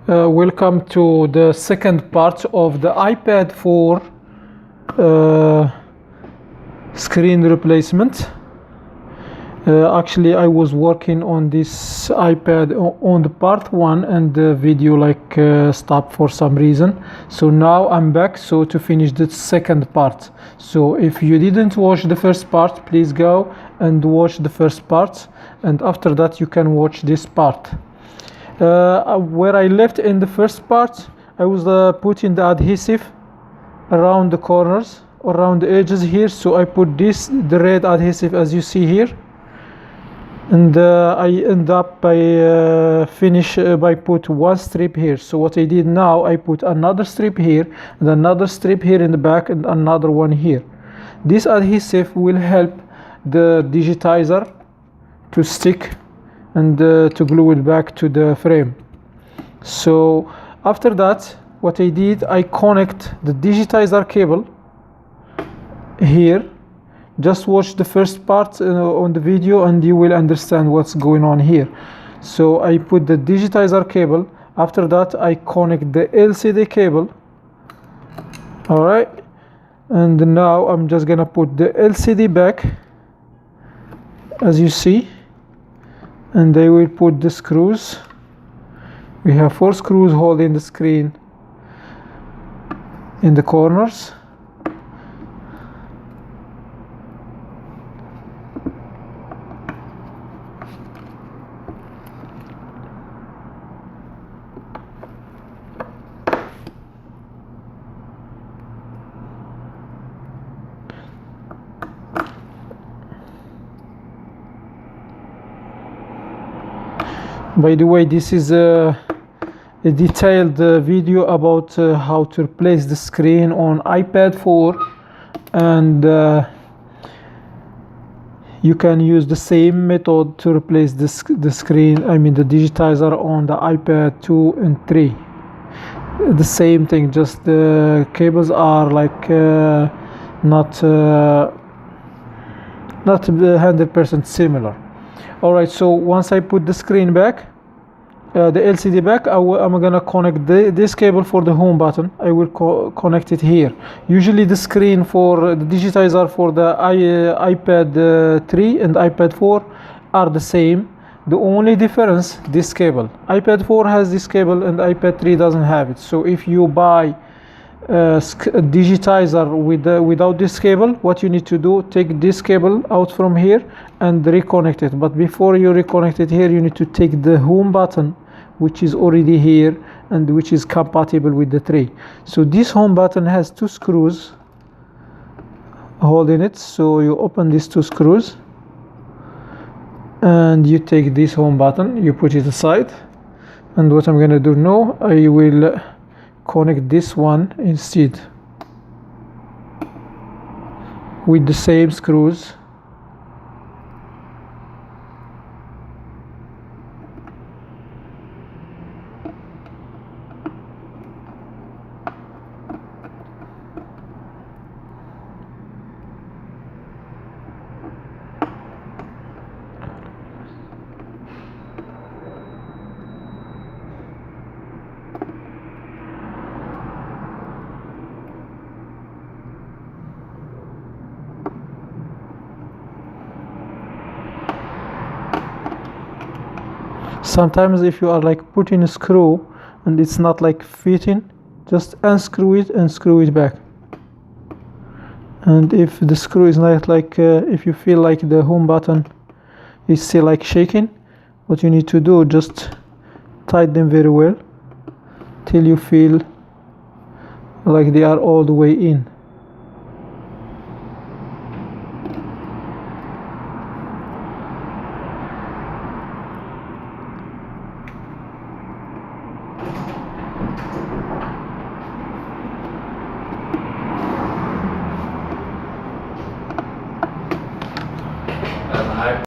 Welcome to the second part of the iPad 4 screen replacement. Actually, I was working on this iPad on the part 1 and the video stopped for some reason. So now I'm back to finish the second part. So if you didn't watch the first part, please go and watch the first part, and after that you can watch this part. Where I left in the first part, I was putting the adhesive around the corners, around the edges here. So I put the red adhesive as you see here, and I end up by by put one strip here. So what I did now, I put another strip here and another strip here in the back and another one here. This adhesive will help the digitizer to stick and to glue it back to the frame. So after that, what I did, I connect the digitizer cable here. Just watch the first part on the video and you will understand what's going on here. So I put the digitizer cable. After that, I connect the LCD cable. All right, and now I'm just gonna put the LCD back as you see, and I will put the screws. We have 4 screws holding the screen in the corners. By the way, this is a detailed video about how to replace the screen on iPad 4, and you can use the same method to replace the screen, the digitizer on the iPad 2 and 3. The same thing, just the cables are not 100% similar. Alright, so once I put the screen back, the LCD back, I'm gonna connect this cable for the home button. I will connect it here. Usually the screen for the digitizer for the iPad 3 and iPad 4 are the same. The only difference, this cable. iPad 4 has this cable and iPad 3 doesn't have it. So if you buy a digitizer without this cable, what you need to do, take this cable out from here and reconnect it. But before you reconnect it here, you need to take the home button, which is already here and which is compatible with the 3. So this home button has 2 screws holding it. So you open these 2 screws and you take this home button, you put it aside. And what I'm gonna do now, I will connect this one instead with the same screws. Sometimes if you are putting a screw and it's not fitting, just unscrew it and screw it back. And if the screw is not if you feel like the home button is still shaking, what you need to do, just tighten them very well till you feel like they are all the way in.